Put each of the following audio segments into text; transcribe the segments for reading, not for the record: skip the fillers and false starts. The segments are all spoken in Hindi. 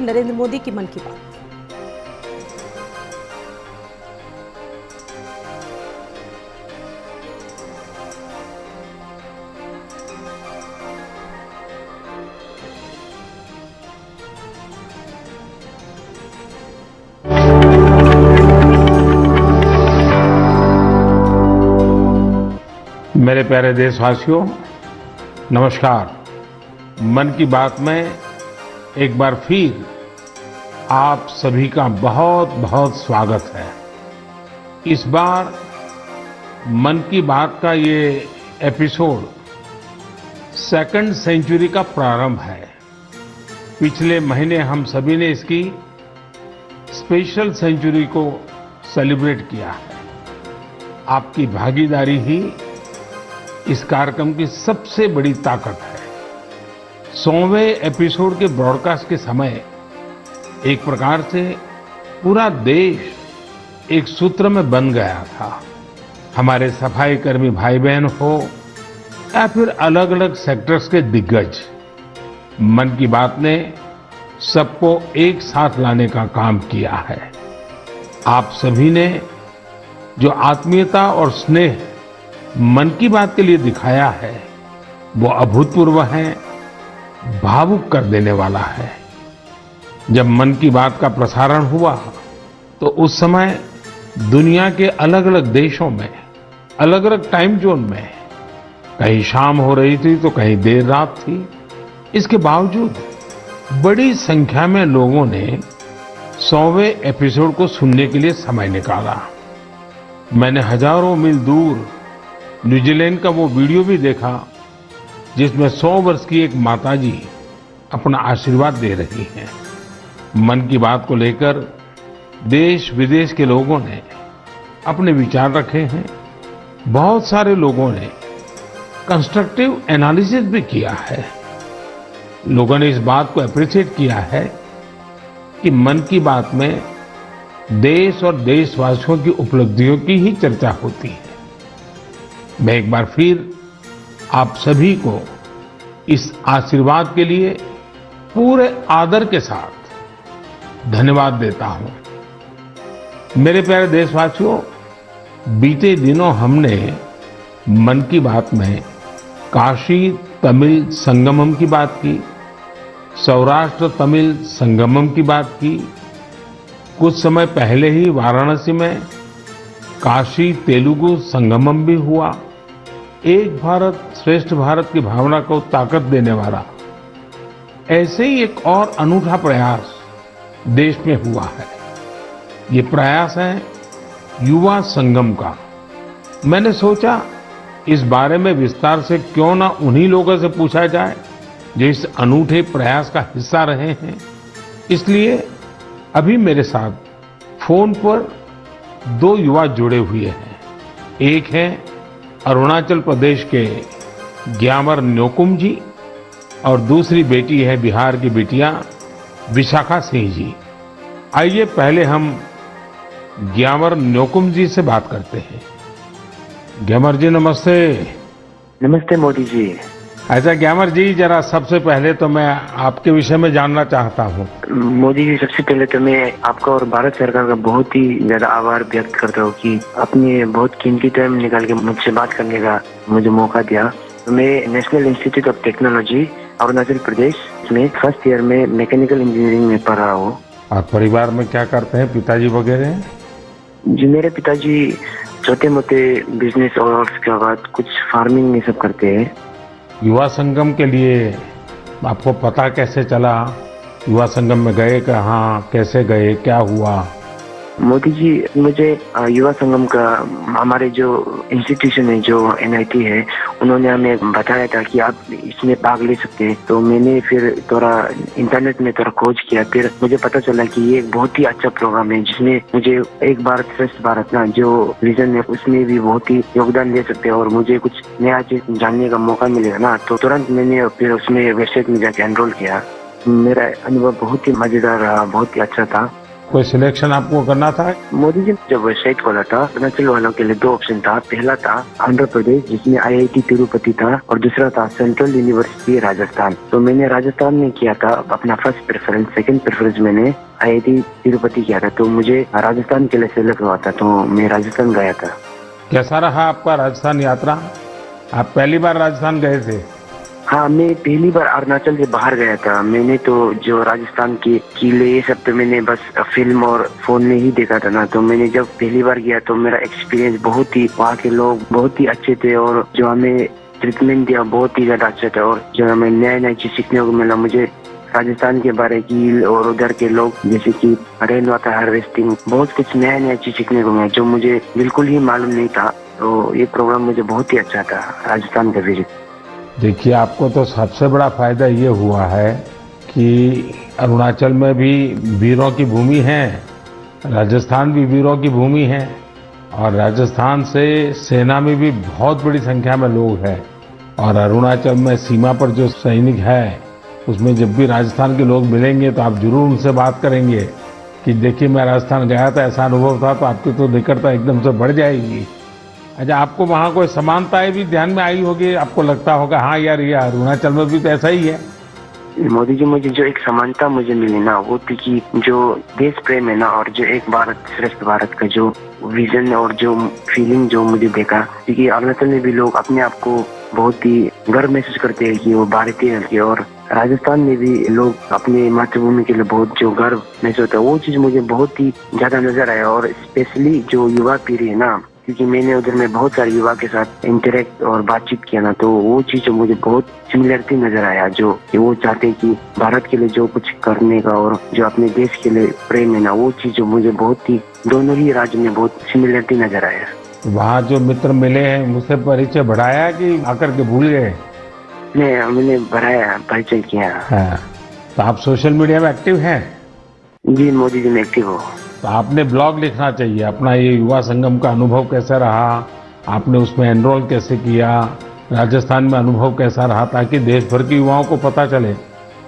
नरेंद्र मोदी की मन की बात। मेरे प्यारे देशवासियों, नमस्कार। मन की बात में एक बार फिर आप सभी का बहुत बहुत स्वागत है। इस बार मन की बात का ये एपिसोड सेकंड सेंचुरी का प्रारंभ है। पिछले महीने हम सभी ने इसकी स्पेशल सेंचुरी को सेलिब्रेट किया है। आपकी भागीदारी ही इस कार्यक्रम की सबसे बड़ी ताकत है। 100वें एपिसोड के ब्रॉडकास्ट के समय एक प्रकार से पूरा देश एक सूत्र में बंध गया था। हमारे सफाई कर्मी भाई बहन हो या फिर अलग अलग सेक्टर्स के दिग्गज, मन की बात ने सबको एक साथ लाने का काम किया है। आप सभी ने जो आत्मीयता और स्नेह मन की बात के लिए दिखाया है, वो अभूतपूर्व है, भावुक कर देने वाला है। जब मन की बात का प्रसारण हुआ तो उस समय दुनिया के अलग अलग देशों में, अलग अलग टाइम जोन में कहीं शाम हो रही थी तो कहीं देर रात थी। इसके बावजूद बड़ी संख्या में लोगों ने 100वें एपिसोड को सुनने के लिए समय निकाला। मैंने हजारों मील दूर न्यूजीलैंड का वो वीडियो भी देखा जिसमें 100 वर्ष की एक माताजी अपना आशीर्वाद दे रही हैं। मन की बात को लेकर देश विदेश के लोगों ने अपने विचार रखे हैं। बहुत सारे लोगों ने कंस्ट्रक्टिव एनालिसिस भी किया है। लोगों ने इस बात को अप्रिशिएट किया है कि मन की बात में देश और देशवासियों की उपलब्धियों की ही चर्चा होती है। मैं एक बार फिर आप सभी को इस आशीर्वाद के लिए पूरे आदर के साथ धन्यवाद देता हूं। मेरे प्यारे देशवासियों, बीते दिनों हमने मन की बात में काशी तमिल संगमम की बात की, सौराष्ट्र तमिल संगमम की बात की। कुछ समय पहले ही वाराणसी में काशी तेलुगु संगमम भी हुआ। एक भारत श्रेष्ठ भारत की भावना को ताकत देने वाला ऐसे ही एक और अनूठा प्रयास देश में हुआ है। ये प्रयास है युवा संगम का। मैंने सोचा इस बारे में विस्तार से क्यों ना उन्हीं लोगों से पूछा जाए जो इस अनूठे प्रयास का हिस्सा रहे हैं। इसलिए अभी मेरे साथ फोन पर 2 युवा जुड़े हुए हैं। एक है अरुणाचल प्रदेश के ग्यामर न्योकुम जी और दूसरी बेटी है बिहार की बिटिया विशाखा सिंह जी। आइए पहले हम ग्यामर न्योकुम जी से बात करते हैं। ग्यामर जी नमस्ते। नमस्ते मोदी जी। अच्छा ग्यामर जी, जरा सबसे पहले तो मैं आपके विषय में जानना चाहता हूँ। मोदी जी, सबसे पहले तो मैं आपका और भारत सरकार का बहुत ही ज्यादा आभार व्यक्त करता हूँ कि आपने बहुत कीमती टाइम निकाल के मुझसे बात करने का मुझे मौका दिया। तो मैं national institute of technology Arunachal Pradesh में फर्स्ट ईयर में मैकेनिकल इंजीनियरिंग में पढ़ रहा हूँ। और परिवार में क्या करते हैं पिताजी वगैरह? जी, मेरे पिताजी छोटे मोटे बिजनेस और उसके बाद कुछ फार्मिंग ये सब करते हैं। युवा संगम के लिए आपको पता कैसे चला? युवा संगम में गए कहाँ, कैसे गए, क्या हुआ? मोदी जी, मुझे युवा संगम का हमारे जो इंस्टीट्यूशन है, जो एनआईटी है, उन्होंने हमें बताया था कि आप इसमें भाग ले सकते हैं। तो मैंने फिर थोड़ा इंटरनेट में थोड़ा खोज किया। फिर मुझे पता चला कि ये एक बहुत ही अच्छा प्रोग्राम है जिसमें मुझे एक भारत श्रेष्ठ भारत ना जो विजन है उसमें भी बहुत ही योगदान दे सकते हैं और मुझे कुछ नया चीज जानने का मौका मिलेगा ना। तो तुरंत मैंने फिर उसमें वेबसाइट में जाके एनरोल किया। मेरा अनुभव बहुत ही मजेदार रहा, बहुत ही अच्छा था। कोई सिलेक्शन आपको करना था? मोदी जी ने जब वेबसाइट खोला था, अरुणाचल वालों के लिए 2 ऑप्शन था। पहला था आंध्र प्रदेश, जिसमें IIT तिरुपति था, और दूसरा था सेंट्रल यूनिवर्सिटी राजस्थान। तो मैंने राजस्थान में किया था अपना फर्स्ट प्रेफरेंस। सेकंड प्रेफरेंस मैंने IIT तिरुपति किया था। तो मुझे राजस्थान के लिए सिलेक्ट हुआ था, तो मैं राजस्थान गया था। कैसा रहा आपका राजस्थान यात्रा? आप पहली बार राजस्थान गए थे? हाँ, मैं पहली बार अरुणाचल से बाहर गया था। मैंने तो जो राजस्थान के किले ये सब तो मैंने बस फिल्म और फोन में ही देखा था ना। तो मैंने जब पहली बार गया तो मेरा एक्सपीरियंस बहुत ही, वहाँ के लोग बहुत ही अच्छे थे, और जो हमें ट्रीटमेंट दिया बहुत ही ज्यादा अच्छा था, और जो हमें नया नया चीज सीखने को मिला। मुझे राजस्थान के बारे की और उधर के लोग, जैसे कि रेन वाटर हार्वेस्टिंग, बहुत कुछ नया नया चीज सीखने को मिला जो मुझे बिल्कुल ही मालूम नहीं था। तो ये प्रोग्राम मुझे बहुत ही अच्छा था, राजस्थान का विजिट। देखिए, आपको तो सबसे बड़ा फायदा ये हुआ है कि अरुणाचल में भी वीरों की भूमि है, राजस्थान भी वीरों की भूमि है, और राजस्थान से सेना में भी बहुत बड़ी संख्या में लोग हैं। और अरुणाचल में सीमा पर जो सैनिक है, उसमें जब भी राजस्थान के लोग मिलेंगे तो आप जरूर उनसे बात करेंगे कि देखिए मैं राजस्थान गया था, ऐसा अनुभव था, तो आपकी तो निकटता एकदम से बढ़ जाएगी। अच्छा, आपको वहाँ कोई समानताएं भी ध्यान में आई होगी? आपको लगता होगा हाँ यार, ये अरुणाचल में भी तो ऐसा ही है। मोदी जी, मुझे जो एक समानता मुझे मिली ना, वो थी कि जो देश प्रेम है ना, और जो एक भारत श्रेष्ठ भारत का जो विजन और जो फीलिंग जो मुझे देखा, क्योंकि अरुणाचल में भी लोग अपने आप को बहुत ही गर्व महसूस करते हैं कि वो भारतीय है, और राजस्थान में भी लोग अपने मातृभूमि के लिए बहुत जो गर्व महसूस होता है, वो चीज मुझे बहुत ही ज्यादा नजर आया। और स्पेशली जो युवा पीढ़ी है ना, क्योंकि मैंने उधर में बहुत सारे युवा के साथ इंटरेक्ट और बातचीत किया ना, तो वो चीज मुझे बहुत सिमिलरिटी नजर आया, जो कि वो चाहते हैं कि भारत के लिए जो कुछ करने का और जो अपने देश के लिए प्रेम है ना, वो चीज मुझे बहुत ही, दोनों ही राज्य में बहुत सिमिलरिटी नजर आया। वहाँ जो मित्र मिले हैं मुझसे परिचय बढ़ाया कि आकर के भूल गए? मैंने बढ़ाया, परिचय किया। हाँ, तो आप सोशल मीडिया में एक्टिव हैं? जी मोदी जी, मैं एक्टिव हूँ। तो आपने ब्लॉग लिखना चाहिए अपना, ये युवा संगम का अनुभव कैसा रहा, आपने उसमें एनरोल कैसे किया, राजस्थान में अनुभव कैसा रहा, ताकि देश भर के युवाओं को पता चले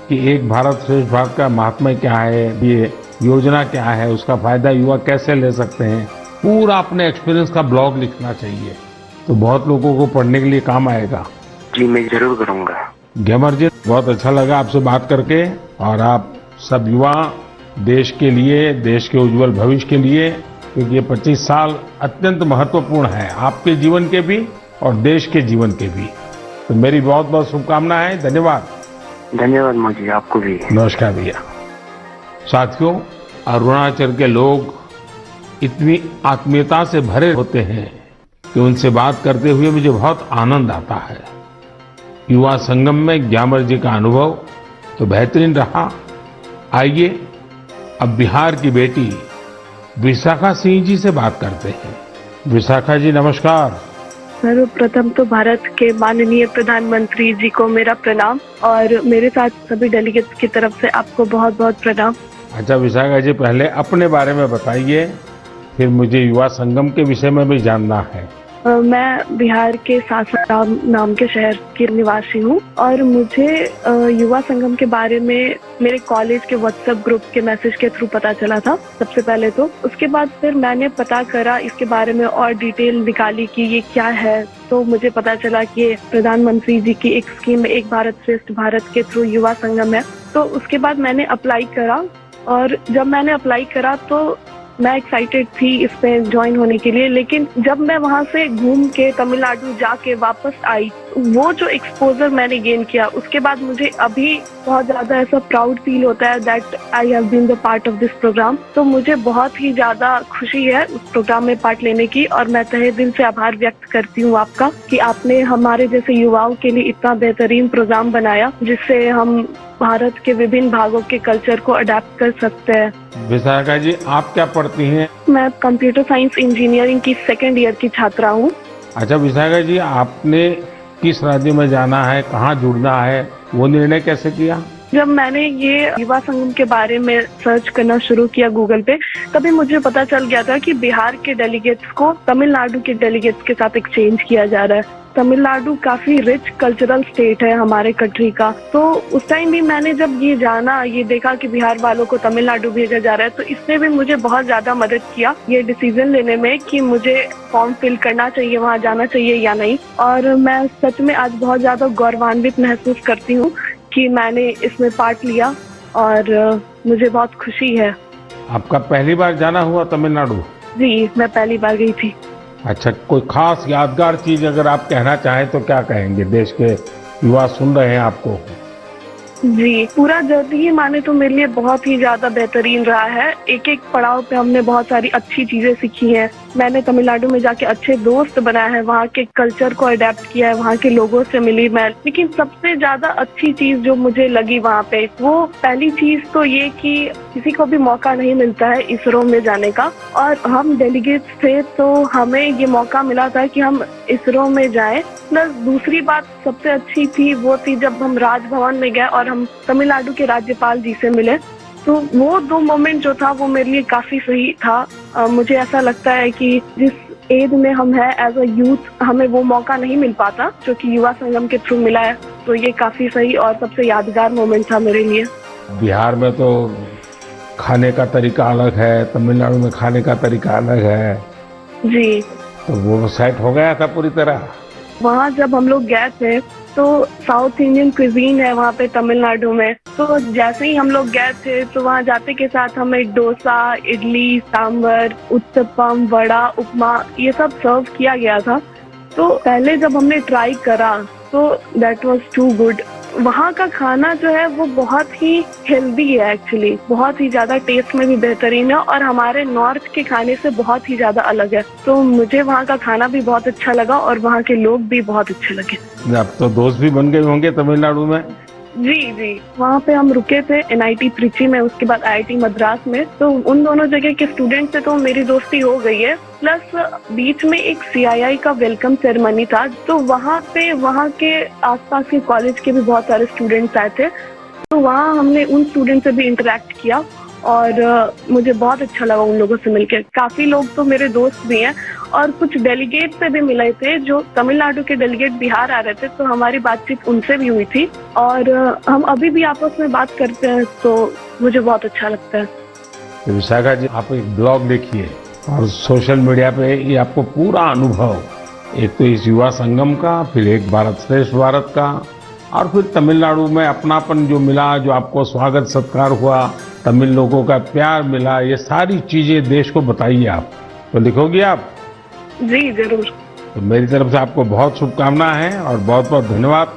कि एक भारत श्रेष्ठ भारत का महात्म्य क्या है, ये योजना क्या है, उसका फायदा युवा कैसे ले सकते हैं। पूरा अपने एक्सपीरियंस का ब्लॉग लिखना चाहिए, तो बहुत लोगों को पढ़ने के लिए काम आएगा। जी, मैं जरूर करूँगा। ग्यामर जी, बहुत अच्छा लगा आपसे बात करके, और आप सब युवा देश के लिए, देश के उज्जवल भविष्य के लिए, क्योंकि ये 25 साल अत्यंत महत्वपूर्ण है आपके जीवन के भी और देश के जीवन के भी। तो मेरी बहुत बहुत शुभकामनाएं। धन्यवाद। धन्यवाद मोदी, आपको भी। नमस्कार भैया। साथियों, अरुणाचल के लोग इतनी आत्मीयता से भरे होते हैं कि उनसे बात करते हुए मुझे बहुत आनंद आता है। युवा संगम में ग्यामर जी का अनुभव तो बेहतरीन रहा। आइए अब बिहार की बेटी विशाखा सिंह जी से बात करते हैं। विशाखा जी, नमस्कार। सर्वप्रथम तो भारत के माननीय प्रधानमंत्री जी को मेरा प्रणाम, और मेरे साथ सभी डेलीगेट्स की तरफ से आपको बहुत बहुत प्रणाम। अच्छा विशाखा जी, पहले अपने बारे में बताइए, फिर मुझे युवा संगम के विषय में भी जानना है। मैं बिहार के सासाराम नाम के शहर की निवासी हूँ, और मुझे युवा संगम के बारे में मेरे कॉलेज के व्हाट्सएप ग्रुप के मैसेज के थ्रू पता चला था सबसे पहले तो। उसके बाद फिर मैंने पता करा इसके बारे में और डिटेल निकाली कि ये क्या है, तो मुझे पता चला कि ये प्रधानमंत्री जी की एक स्कीम, एक भारत श्रेष्ठ भारत के थ्रू युवा संगम है। तो उसके बाद मैंने अप्लाई करा, और जब मैंने अप्लाई करा तो मैं एक्साइटेड थी इस पे ज्वाइन होने के लिए। लेकिन जब मैं वहाँ से घूम के तमिलनाडु जाके वापस आई, वो जो एक्सपोजर मैंने गेन किया, उसके बाद मुझे अभी बहुत ज्यादा ऐसा प्राउड फील होता है that I have been the part of this programme. तो मुझे बहुत ही ज्यादा खुशी है उस प्रोग्राम में पार्ट लेने की, और मैं तहे दिल से आभार व्यक्त करती हूँ आपका कि आपने हमारे जैसे युवाओं के लिए इतना बेहतरीन प्रोग्राम बनाया, जिससे हम भारत के विभिन्न भागों के कल्चर को अडेप्ट कर सकते हैं। विशाखा जी, आप क्या पढ़ती हैं? मैं कंप्यूटर साइंस इंजीनियरिंग की 2nd ईयर की छात्रा हूँ। अच्छा विशाखा जी, आपने किस राज्य में जाना है, कहाँ जुड़ना है, वो निर्णय कैसे किया? जब मैंने ये युवा संगम के बारे में सर्च करना शुरू किया गूगल पे, तभी मुझे पता चल गया था कि बिहार के डेलीगेट्स को तमिलनाडु के डेलीगेट्स के साथ एक्सचेंज किया जा रहा है। तमिलनाडु काफी रिच कल्चरल स्टेट है हमारे कंट्री का। तो उस टाइम भी मैंने जब ये जाना, ये देखा कि बिहार वालों को तमिलनाडु भेजा जा रहा है, तो इसने भी मुझे बहुत ज्यादा मदद किया ये डिसीजन लेने में कि मुझे फॉर्म फिल करना चाहिए, वहाँ जाना चाहिए या नहीं। और मैं सच में आज बहुत ज्यादा गौरवान्वित महसूस करती हूँ कि मैंने इसमें पार्ट लिया और मुझे बहुत खुशी है। आपका पहली बार जाना हुआ तमिलनाडु? जी, मैं पहली बार गई थी। अच्छा, कोई खास यादगार चीज अगर आप कहना चाहें तो क्या कहेंगे? देश के युवा सुन रहे हैं आपको। जी, पूरा जर्नी ही माने तो मेरे लिए बहुत ही ज्यादा बेहतरीन रहा है। एक एक पड़ाव पे हमने बहुत सारी अच्छी चीजें सीखी हैं। मैंने तमिलनाडु में जाके अच्छे दोस्त बनाए हैं, वहाँ के कल्चर को अडेप्ट किया है, वहाँ के लोगों से मिली मैं। लेकिन सबसे ज्यादा अच्छी चीज जो मुझे लगी वहाँ पे, वो पहली चीज तो ये कि किसी को भी मौका नहीं मिलता है इसरो में जाने का, और हम डेलीगेट्स थे तो हमें ये मौका मिला था कि हम इसरो में जाएं। प्लस दूसरी बात सबसे अच्छी थी वो थी जब हम राजभवन में गए और हम तमिलनाडु के राज्यपाल जी से मिले। तो वो 2 मोमेंट जो था वो मेरे लिए काफी सही था। मुझे ऐसा लगता है कि जिस एज में हम हैं एज अ यूथ, हमें वो मौका नहीं मिल पाता जो कि युवा संगम के थ्रू मिला है। तो ये काफी सही और सबसे यादगार मोमेंट था मेरे लिए। बिहार में तो खाने का तरीका अलग है, तमिलनाडु में खाने का तरीका अलग है। जी, तो वो सेट हो गया था पूरी तरह? वहाँ जब हम लोग गए थे तो साउथ इंडियन क्विजीन है वहाँ पे तमिलनाडु में। तो जैसे ही हम लोग गए थे तो वहाँ जाते के साथ हमें डोसा, इडली, सांभर, उत्तपम, वड़ा, उपमा ये सब सर्व किया गया था। तो पहले जब हमने ट्राई करा तो दैट वाज टू गुड। वहाँ का खाना जो है वो बहुत ही हेल्दी है, एक्चुअली बहुत ही ज्यादा टेस्ट में भी बेहतरीन है और हमारे नॉर्थ के खाने से बहुत ही ज्यादा अलग है। तो मुझे वहाँ का खाना भी बहुत अच्छा लगा और वहाँ के लोग भी बहुत अच्छे लगे। अब तो दोस्त भी बन गए होंगे तमिलनाडु में? जी, वहाँ पे हम रुके थे NIT त्रिची में, उसके बाद IIT मद्रास में। तो उन दोनों जगह के स्टूडेंट से तो मेरी दोस्ती हो गई है। प्लस बीच में एक CII का वेलकम सेरेमनी था, तो वहाँ पे वहाँ के आसपास के कॉलेज के भी बहुत सारे स्टूडेंट्स आए थे। तो वहाँ हमने उन स्टूडेंट से भी इंटरेक्ट किया और मुझे बहुत अच्छा लगा उन लोगों से मिलकर। काफी लोग तो मेरे दोस्त भी हैं और कुछ डेलीगेट से भी मिले थे जो तमिलनाडु के डेलीगेट बिहार आ रहे थे, तो हमारी बातचीत उनसे भी हुई थी और हम अभी भी आपस में बात करते हैं, तो मुझे बहुत अच्छा लगता है। तो विशाखा जी, आप एक ब्लॉग लिखिए और सोशल मीडिया पे ये आपको पूरा अनुभव, एक तो इस युवा संगम का, फिर एक भारत श्रेष्ठ भारत का, और फिर तमिलनाडु में अपनापन जो मिला, जो आपको स्वागत सत्कार हुआ, तमिल लोगों का प्यार मिला, ये सारी चीजें देश को बताइए। आप तो लिखोगी आप? जी जरूर। तो मेरी तरफ से आपको बहुत शुभकामनाएं हैं और बहुत बहुत धन्यवाद।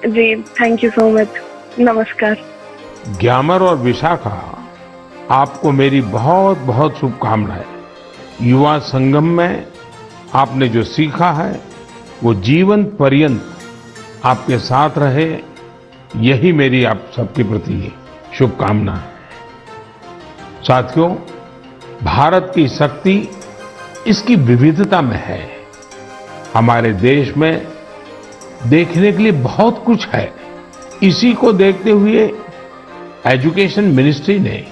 जी, थैंक यू सो मच। नमस्कार। ग्यामर और विशाखा, आपको मेरी बहुत बहुत शुभकामनाएं। युवा संगम में आपने जो सीखा है वो जीवन पर्यंत आपके साथ रहे, यही मेरी आप सबके प्रति शुभकामना है। साथियों, भारत की शक्ति इसकी विविधता में है। हमारे देश में देखने के लिए बहुत कुछ है। इसी को देखते हुए एजुकेशन मिनिस्ट्री ने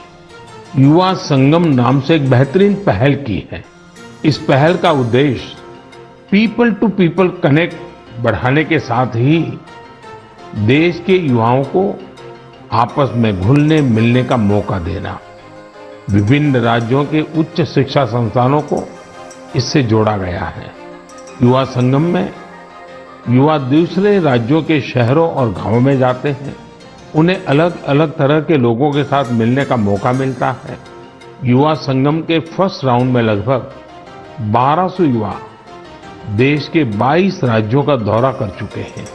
युवा संगम नाम से एक बेहतरीन पहल की है। इस पहल का उद्देश्य पीपल टू पीपल कनेक्ट बढ़ाने के साथ ही देश के युवाओं को आपस में घुलने मिलने का मौका देना। विभिन्न राज्यों के उच्च शिक्षा संस्थानों को इससे जोड़ा गया है। युवा संगम में युवा दूसरे राज्यों के शहरों और गांवों में जाते हैं। उन्हें अलग अलग तरह के लोगों के साथ मिलने का मौका मिलता है। युवा संगम के फर्स्ट राउंड में लगभग 1200 युवा देश के 22 राज्यों का दौरा कर चुके हैं।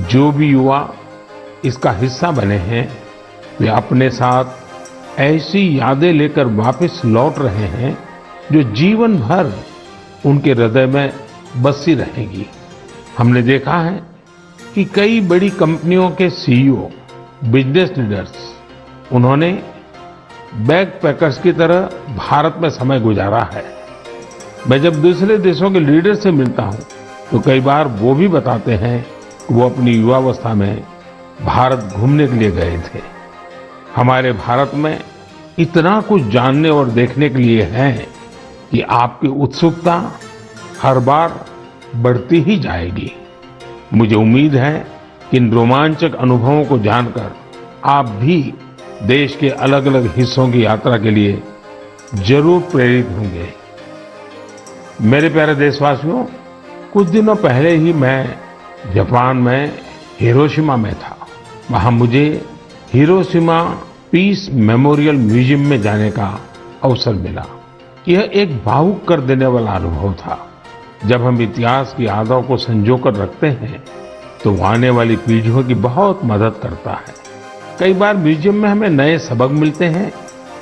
जो भी युवा इसका हिस्सा बने हैं, वे अपने साथ ऐसी यादें लेकर वापस लौट रहे हैं जो जीवन भर उनके हृदय में बसी रहेगी। हमने देखा है कि कई बड़ी कंपनियों के CEO, बिजनेस लीडर्स, उन्होंने बैग पैकर्स की तरह भारत में समय गुजारा है। मैं जब दूसरे देशों के लीडर से मिलता हूं तो कई बार वो भी बताते हैं कि वो अपनी युवावस्था में भारत घूमने के लिए गए थे। हमारे भारत में इतना कुछ जानने और देखने के लिए है कि आपकी उत्सुकता हर बार बढ़ती ही जाएगी। मुझे उम्मीद है कि इन रोमांचक अनुभवों को जानकर आप भी देश के अलग अलग हिस्सों की यात्रा के लिए जरूर प्रेरित होंगे। मेरे प्यारे देशवासियों, कुछ दिनों पहले ही मैं जापान में हिरोशिमा में था। वहां मुझे हिरोशिमा पीस मेमोरियल म्यूजियम में जाने का अवसर मिला। यह एक भावुक कर देने वाला अनुभव था। जब हम इतिहास की यादों को संजोकर रखते हैं तो वो आने वाली पीढ़ियों की बहुत मदद करता है। कई बार म्यूजियम में हमें नए सबक मिलते हैं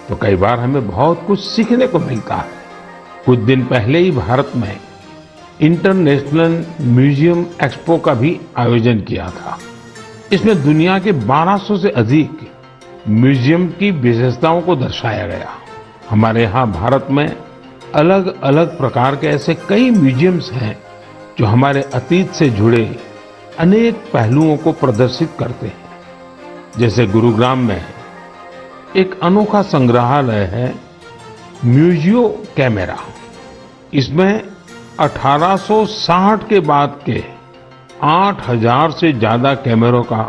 तो कई बार हमें बहुत कुछ सीखने को मिलता है। कुछ दिन पहले ही भारत में इंटरनेशनल म्यूजियम एक्सपो का भी आयोजन किया था। इसमें दुनिया के 1200 से अधिक म्यूजियम की विशेषताओं को दर्शाया गया। हमारे यहाँ भारत में अलग अलग प्रकार के ऐसे कई म्यूजियम्स हैं जो हमारे अतीत से जुड़े अनेक पहलुओं को प्रदर्शित करते हैं। जैसे गुरुग्राम में एक अनोखा संग्रहालय है म्यूजियो कैमेरा। इसमें 1860 के बाद के 8000 से ज्यादा कैमरों का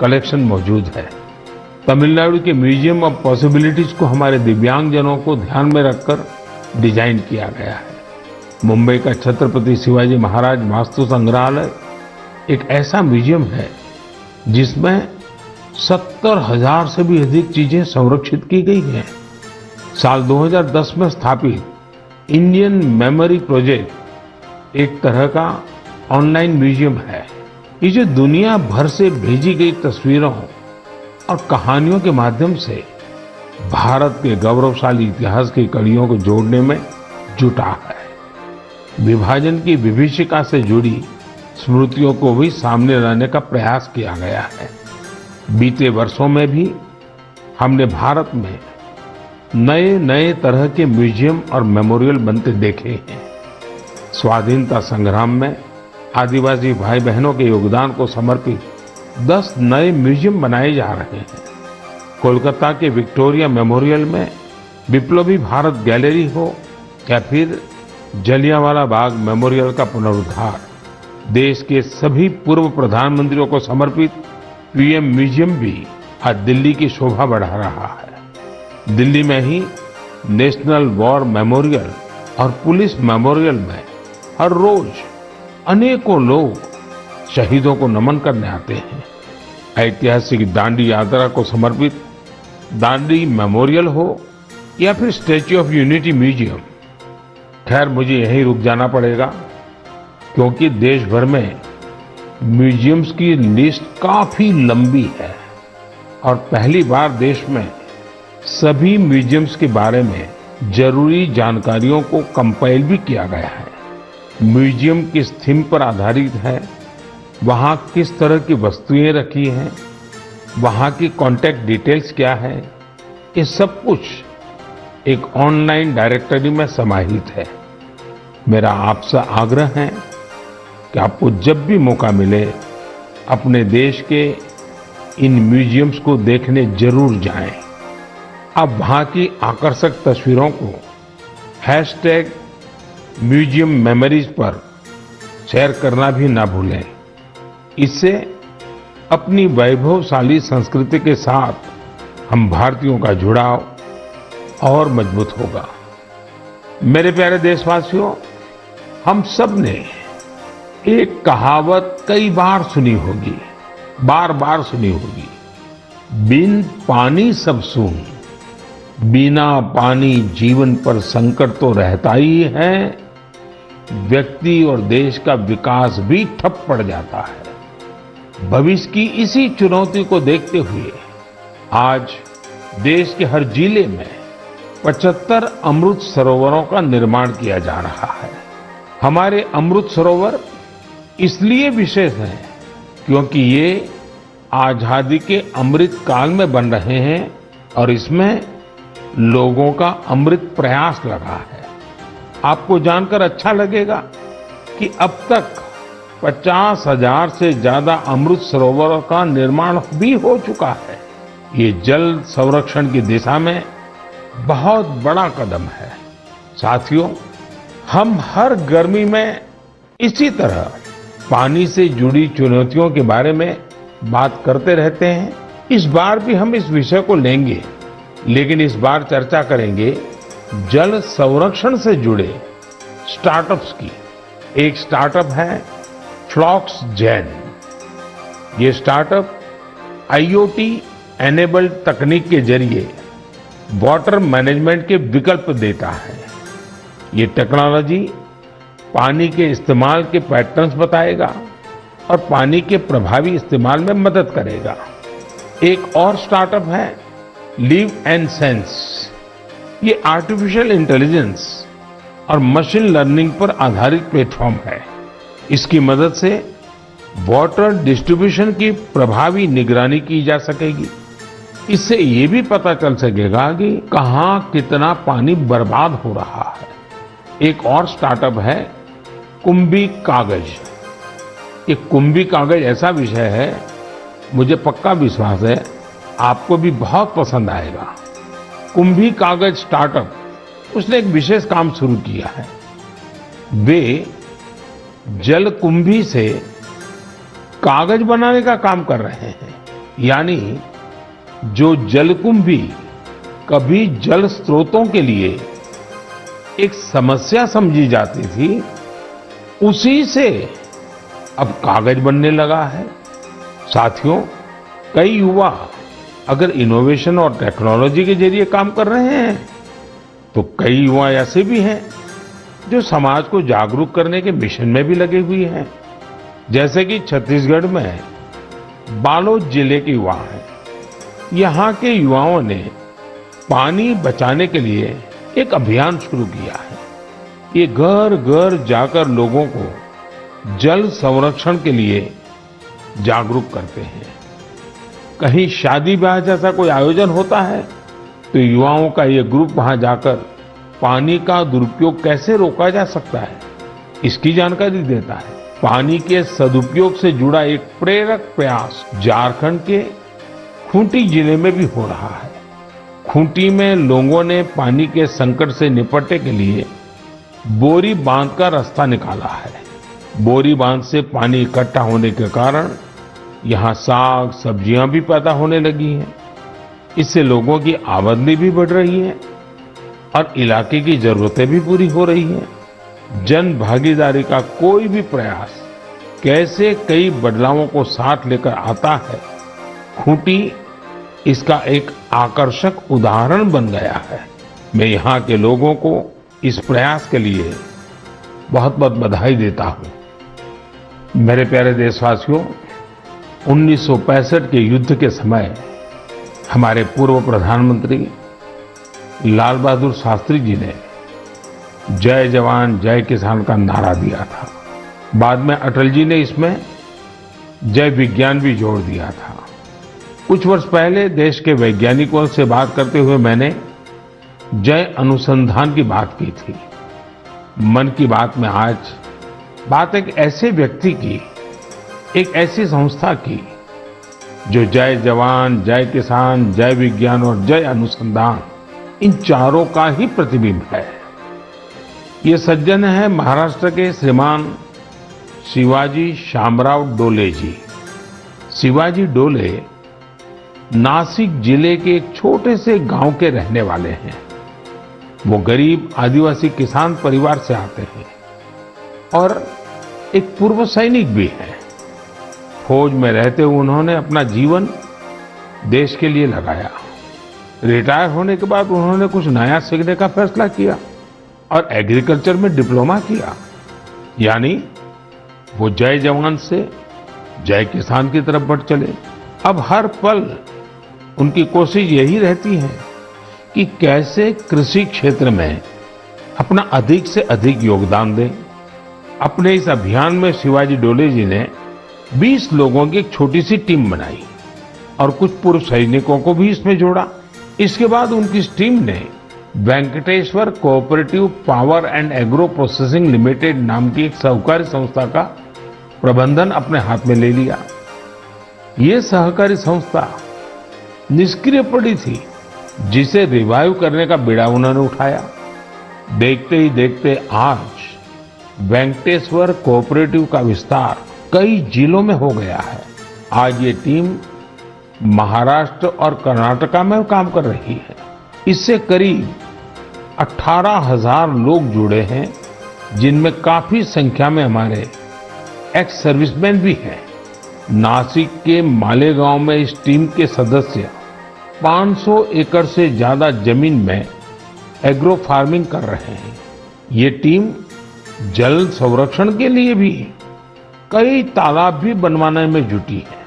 कलेक्शन मौजूद है। तमिलनाडु के म्यूजियम ऑफ पॉसिबिलिटीज को हमारे दिव्यांगजनों को ध्यान में रखकर डिजाइन किया गया है। मुंबई का छत्रपति शिवाजी महाराज वास्तु संग्रहालय एक ऐसा म्यूजियम है जिसमें 70,000 से भी अधिक चीजें संरक्षित की गई हैं। साल 2010 में स्थापित इंडियन मेमोरी प्रोजेक्ट एक तरह का ऑनलाइन म्यूजियम है। ये जो दुनिया भर से भेजी गई तस्वीरों और कहानियों के माध्यम से भारत के गौरवशाली इतिहास की कड़ियों को जोड़ने में जुटा है। विभाजन की विभीषिका से जुड़ी स्मृतियों को भी सामने लाने का प्रयास किया गया है। बीते वर्षों में भी हमने भारत में नए नए तरह के म्यूजियम और मेमोरियल बनते देखे हैं। स्वाधीनता संग्राम में आदिवासी भाई बहनों के योगदान को समर्पित 10 नए म्यूजियम बनाए जा रहे हैं। कोलकाता के विक्टोरिया मेमोरियल में विप्लवी भारत गैलरी हो या फिर जलियांवाला बाग मेमोरियल का पुनरुद्धार, देश के सभी पूर्व प्रधानमंत्रियों को समर्पित पीएम म्यूजियम भी आज दिल्ली की शोभा बढ़ा रहा है। दिल्ली में ही नेशनल वॉर मेमोरियल और पुलिस मेमोरियल में हर रोज अनेकों लोग शहीदों को नमन करने आते हैं। ऐतिहासिक दांडी यात्रा को समर्पित दांडी मेमोरियल हो या फिर स्टैच्यू ऑफ यूनिटी म्यूजियम, खैर मुझे यहीं रुक जाना पड़ेगा क्योंकि देश भर में म्यूजियम्स की लिस्ट काफी लंबी है और पहली बार देश में सभी म्यूजियम्स के बारे में जरूरी जानकारियों को कंपाइल भी किया गया है। म्यूजियम किस थीम पर आधारित है, वहाँ किस तरह की वस्तुएं रखी हैं, वहाँ की कॉन्टैक्ट डिटेल्स क्या है, ये सब कुछ एक ऑनलाइन डायरेक्टरी में समाहित है। मेरा आपसे आग्रह है कि आपको जब भी मौका मिले अपने देश के इन म्यूजियम्स को देखने जरूर जाएं। आप वहाँ की आकर्षक तस्वीरों को #म्यूजियम मेमोरीज पर शेयर करना भी ना भूलें। इससे अपनी वैभवशाली संस्कृति के साथ हम भारतीयों का जुड़ाव और मजबूत होगा। मेरे प्यारे देशवासियों, हम सब ने एक कहावत कई बार सुनी होगी, बार बार सुनी होगी, बिन पानी सब सून, बिना पानी जीवन पर संकट तो रहता ही है, व्यक्ति और देश का विकास भी ठप पड़ जाता है। भविष्य की इसी चुनौती को देखते हुए आज देश के हर जिले में 75 अमृत सरोवरों का निर्माण किया जा रहा है। हमारे अमृत सरोवर इसलिए विशेष हैं क्योंकि ये आजादी के अमृत काल में बन रहे हैं और इसमें लोगों का अमृत प्रयास लगा है। आपको जानकर अच्छा लगेगा कि अब तक 50,000 से ज्यादा अमृत सरोवरों का निर्माण भी हो चुका है। ये जल संरक्षण की दिशा में बहुत बड़ा कदम है। साथियों, हम हर गर्मी में इसी तरह पानी से जुड़ी चुनौतियों के बारे में बात करते रहते हैं। इस बार भी हम इस विषय को लेंगे, लेकिन इस बार चर्चा करेंगे जल संरक्षण से जुड़े स्टार्टअप्स की। एक स्टार्टअप है फ्लॉक्स जेन। ये स्टार्टअप IoT एनेबल्ड तकनीक के जरिए वाटर मैनेजमेंट के विकल्प देता है। ये टेक्नोलॉजी पानी के इस्तेमाल के पैटर्न्स बताएगा और पानी के प्रभावी इस्तेमाल में मदद करेगा। एक और स्टार्टअप है लिव एंड सेंस। ये आर्टिफिशियल इंटेलिजेंस और मशीन लर्निंग पर आधारित प्लेटफॉर्म है। इसकी मदद से वाटर डिस्ट्रीब्यूशन की प्रभावी निगरानी की जा सकेगी। इससे ये भी पता चल सकेगा कि कहाँ कितना पानी बर्बाद हो रहा है। एक और स्टार्टअप है कुंभी कागज। ये कुंभी कागज ऐसा विषय है, मुझे पक्का विश्वास है आपको भी बहुत पसंद आएगा। कुंभी कागज स्टार्टअप उसने एक विशेष काम शुरू किया है। वे जल कुंभी से कागज बनाने का काम कर रहे हैं। यानी जो जलकुंभी कभी जल स्रोतों के लिए एक समस्या समझी जाती थी, उसी से अब कागज बनने लगा है। साथियों, कई युवा अगर इनोवेशन और टेक्नोलॉजी के जरिए काम कर रहे हैं, तो कई युवा ऐसे भी हैं जो समाज को जागरूक करने के मिशन में भी लगे हुए हैं। जैसे कि छत्तीसगढ़ में बालोद जिले के युवा हैं। यहाँ के युवाओं ने पानी बचाने के लिए एक अभियान शुरू किया है। ये घर घर जाकर लोगों को जल संरक्षण के लिए जागरूक करते हैं। कहीं शादी ब्याह जैसा कोई आयोजन होता है तो युवाओं का ये ग्रुप वहां जाकर पानी का दुरुपयोग कैसे रोका जा सकता है, इसकी जानकारी देता है। पानी के सदुपयोग से जुड़ा एक प्रेरक प्रयास झारखंड के खूंटी जिले में भी हो रहा है। खूंटी में लोगों ने पानी के संकट से निपटने के लिए बोरी बांध का रास्ता निकाला है। बोरी बांध से पानी इकट्ठा होने के कारण यहाँ साग सब्जियां भी पैदा होने लगी हैं। इससे लोगों की आमदनी भी बढ़ रही है और इलाके की जरूरतें भी पूरी हो रही हैं। जन भागीदारी का कोई भी प्रयास कैसे कई बदलावों को साथ लेकर आता है, खूंटी इसका एक आकर्षक उदाहरण बन गया है। मैं यहाँ के लोगों को इस प्रयास के लिए बहुत बहुत बधाई देता हूँ। मेरे प्यारे देशवासियों, 1965 के युद्ध के समय हमारे पूर्व प्रधानमंत्री लाल बहादुर शास्त्री जी ने जय जवान जय किसान का नारा दिया था। बाद में अटल जी ने इसमें जय विज्ञान भी जोड़ दिया था। कुछ वर्ष पहले देश के वैज्ञानिकों से बात करते हुए मैंने जय अनुसंधान की बात की थी। मन की बात में आज बात एक ऐसे व्यक्ति की, एक ऐसी संस्था की जो जय जवान जय किसान जय विज्ञान और जय अनुसंधान इन चारों का ही प्रतिबिंब है। ये सज्जन है महाराष्ट्र के श्रीमान शिवाजी शामराव डोले जी। शिवाजी डोले नासिक जिले के एक छोटे से गांव के रहने वाले हैं। वो गरीब आदिवासी किसान परिवार से आते हैं और एक पूर्व सैनिक भी है। फौज में रहते हुए उन्होंने अपना जीवन देश के लिए लगाया। रिटायर होने के बाद उन्होंने कुछ नया सीखने का फैसला किया और एग्रीकल्चर में डिप्लोमा किया। यानी वो जय जवान से जय किसान की तरफ बढ़ चले। अब हर पल उनकी कोशिश यही रहती है कि कैसे कृषि क्षेत्र में अपना अधिक से अधिक योगदान दें। अपने इस अभियान में शिवाजी डोले जी ने 20 लोगों की एक छोटी सी टीम बनाई और कुछ पूर्व सैनिकों को भी इसमें जोड़ा। इसके बाद उनकी इस टीम ने Venkateshwar cooperative power and agro processing limited नाम की एक सहकारी संस्था का प्रबंधन अपने हाथ में ले लिया। ये सहकारी संस्था निष्क्रिय पड़ी थी, जिसे रिवाइव करने का बीड़ा उन्होंने उठाया। देखते ही देखते आज वेंकटेश्वर कोऑपरेटिव का विस्तार कई जिलों में हो गया है। आज ये टीम महाराष्ट्र और कर्नाटका में काम कर रही है। इससे करीब 18,000 लोग जुड़े हैं, जिनमें काफी संख्या में हमारे एक्स सर्विसमैन भी हैं। नासिक के मालेगांव में इस टीम के सदस्य 500 एकड़ से ज्यादा जमीन में एग्रो फार्मिंग कर रहे हैं। ये टीम जल संरक्षण के लिए भी कई तालाब भी बनवाने में जुटी है।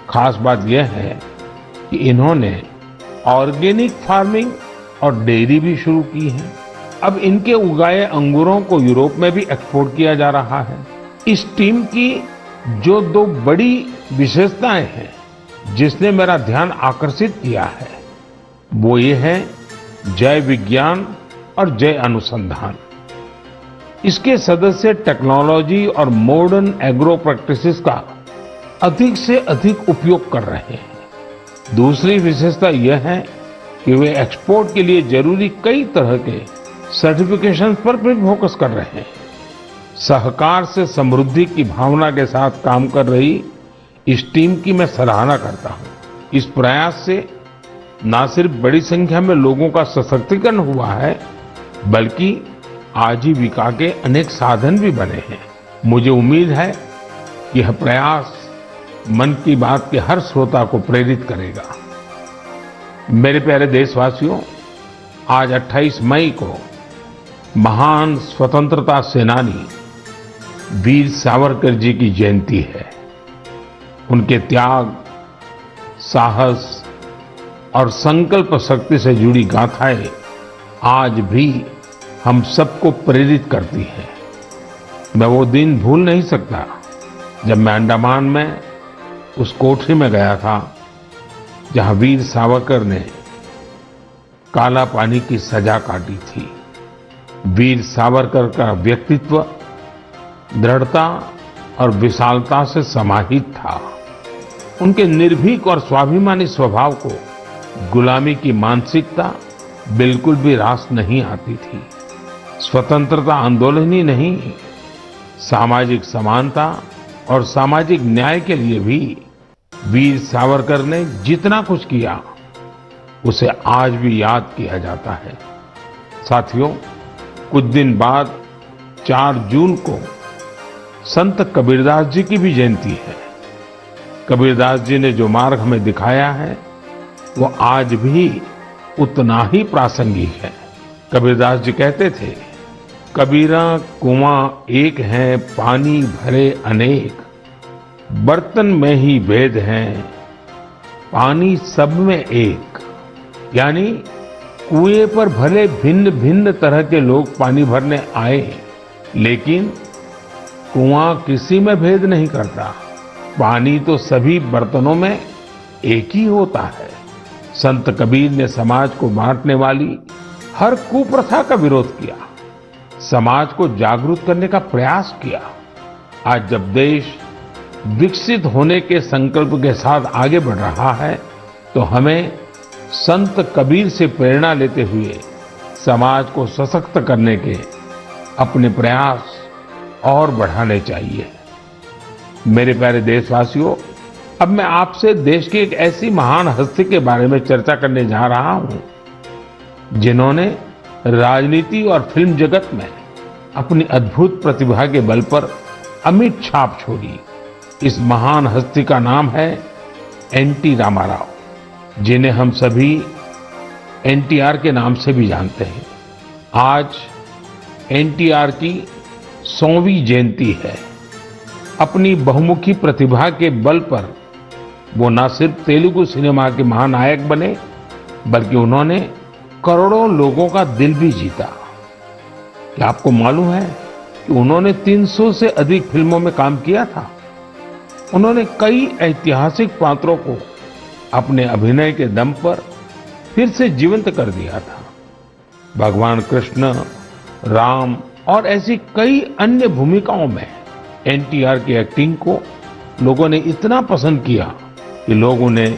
खास बात यह है कि इन्होंने ऑर्गेनिक फार्मिंग और डेयरी भी शुरू की है। अब इनके उगाए अंगूरों को यूरोप में भी एक्सपोर्ट किया जा रहा है। इस टीम की जो दो बड़ी विशेषताएं हैं जिसने मेरा ध्यान आकर्षित किया है, वो ये है जय विज्ञान और जय अनुसंधान। इसके सदस्य टेक्नोलॉजी और मॉडर्न एग्रो प्रैक्टिसेस का अधिक से अधिक उपयोग कर रहे हैं। दूसरी विशेषता यह है कि वे एक्सपोर्ट के लिए जरूरी कई तरह के सर्टिफिकेशन पर भी फोकस कर रहे हैं। सहकार से समृद्धि की भावना के साथ काम कर रही इस टीम की मैं सराहना करता हूं। इस प्रयास से न सिर्फ बड़ी संख्या में लोगों का सशक्तिकरण हुआ है, बल्कि आजीविका के अनेक साधन भी बने हैं। मुझे उम्मीद है कि यह प्रयास मन की बात के हर श्रोता को प्रेरित करेगा। मेरे प्यारे देशवासियों, आज 28 मई को महान स्वतंत्रता सेनानी वीर सावरकर जी की जयंती है। उनके त्याग, साहस और संकल्प शक्ति से जुड़ी गाथाएं आज भी हम सबको प्रेरित करती हैं। मैं वो दिन भूल नहीं सकता जब मैं अंडमान में उस कोठरी में गया था जहां वीर सावरकर ने काला पानी की सजा काटी थी। वीर सावरकर का व्यक्तित्व दृढ़ता और विशालता से समाहित था। उनके निर्भीक और स्वाभिमानी स्वभाव को गुलामी की मानसिकता बिल्कुल भी रास नहीं आती थी। स्वतंत्रता आंदोलन ही नहीं, सामाजिक समानता और सामाजिक न्याय के लिए भी वीर सावरकर ने जितना कुछ किया, उसे आज भी याद किया जाता है। साथियों, कुछ दिन बाद 4 जून को संत कबीरदास जी की भी जयंती है। कबीरदास जी ने जो मार्ग हमें दिखाया है, वो आज भी उतना ही प्रासंगिक है। कबीरदास जी कहते थे, कबीरा कुआं एक है, पानी भरे अनेक, बर्तन में ही भेद हैं, पानी सब में एक। यानी कुएं पर भले भिन्न भिन्न तरह के लोग पानी भरने आए, लेकिन कुआं किसी में भेद नहीं करता। पानी तो सभी बर्तनों में एक ही होता है। संत कबीर ने समाज को बांटने वाली हर कुप्रथा का विरोध किया, समाज को जागरूक करने का प्रयास किया। आज जब देश विकसित होने के संकल्प के साथ आगे बढ़ रहा है, तो हमें संत कबीर से प्रेरणा लेते हुए समाज को सशक्त करने के अपने प्रयास और बढ़ाने चाहिए। मेरे प्यारे देशवासियों, अब मैं आपसे देश की एक ऐसी महान हस्ती के बारे में चर्चा करने जा रहा हूं, जिन्होंने राजनीति और फिल्म जगत में अपनी अद्भुत प्रतिभा के बल पर अमिट छाप छोड़ी। इस महान हस्ती का नाम है एनटी रामाराव, जिन्हें हम सभी एनटीआर के नाम से भी जानते हैं। आज एनटीआर की 100वीं जयंती है। अपनी बहुमुखी प्रतिभा के बल पर वो न सिर्फ तेलुगु सिनेमा के महानायक बने, बल्कि उन्होंने करोड़ों लोगों का दिल भी जीता। क्या आपको मालूम है कि उन्होंने 300 से अधिक फिल्मों में काम किया था? उन्होंने कई ऐतिहासिक पात्रों को अपने अभिनय के दम पर फिर से जीवंत कर दिया था। भगवान कृष्ण, राम और ऐसी कई अन्य भूमिकाओं में एनटीआर की एक्टिंग को लोगों ने इतना पसंद किया कि लोग उन्हें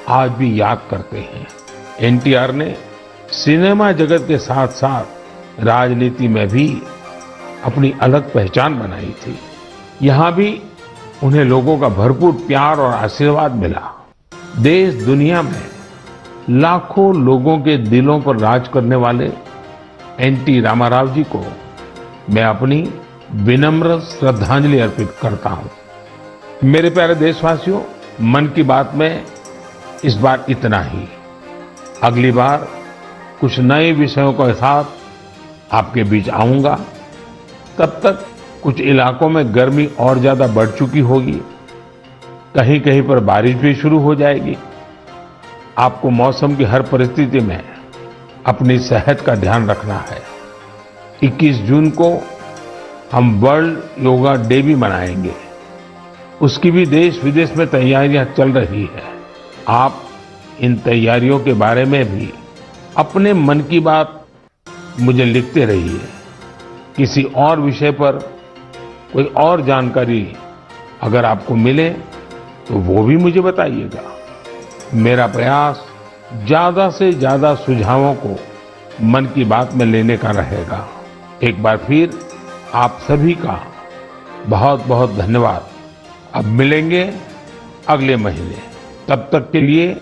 आज भी याद करते हैं। एनटीआर ने सिनेमा जगत के साथ साथ राजनीति में भी अपनी अलग पहचान बनाई थी। यहाँ भी उन्हें लोगों का भरपूर प्यार और आशीर्वाद मिला। देश दुनिया में लाखों लोगों के दिलों पर राज करने वाले एनटी रामाराव जी को मैं अपनी विनम्र श्रद्धांजलि अर्पित करता हूं। मेरे प्यारे देशवासियों, मन की बात में इस बार इतना ही। अगली बार कुछ नए विषयों के साथ आपके बीच आऊंगा। तब तक कुछ इलाकों में गर्मी और ज्यादा बढ़ चुकी होगी, कहीं कहीं पर बारिश भी शुरू हो जाएगी। आपको मौसम की हर परिस्थिति में अपनी सेहत का ध्यान रखना है। 21 जून को हम वर्ल्ड योगा डे भी मनाएंगे। उसकी भी देश विदेश में तैयारियां चल रही है। आप इन तैयारियों के बारे में भी अपने मन की बात मुझे लिखते रहिए। किसी और विषय पर कोई और जानकारी अगर आपको मिले तो वो भी मुझे बताइएगा। मेरा प्रयास ज्यादा से ज्यादा सुझावों को मन की बात में लेने का रहेगा। एक बार फिर आप सभी का बहुत बहुत धन्यवाद। अब मिलेंगे अगले महीने। तब तक के लिए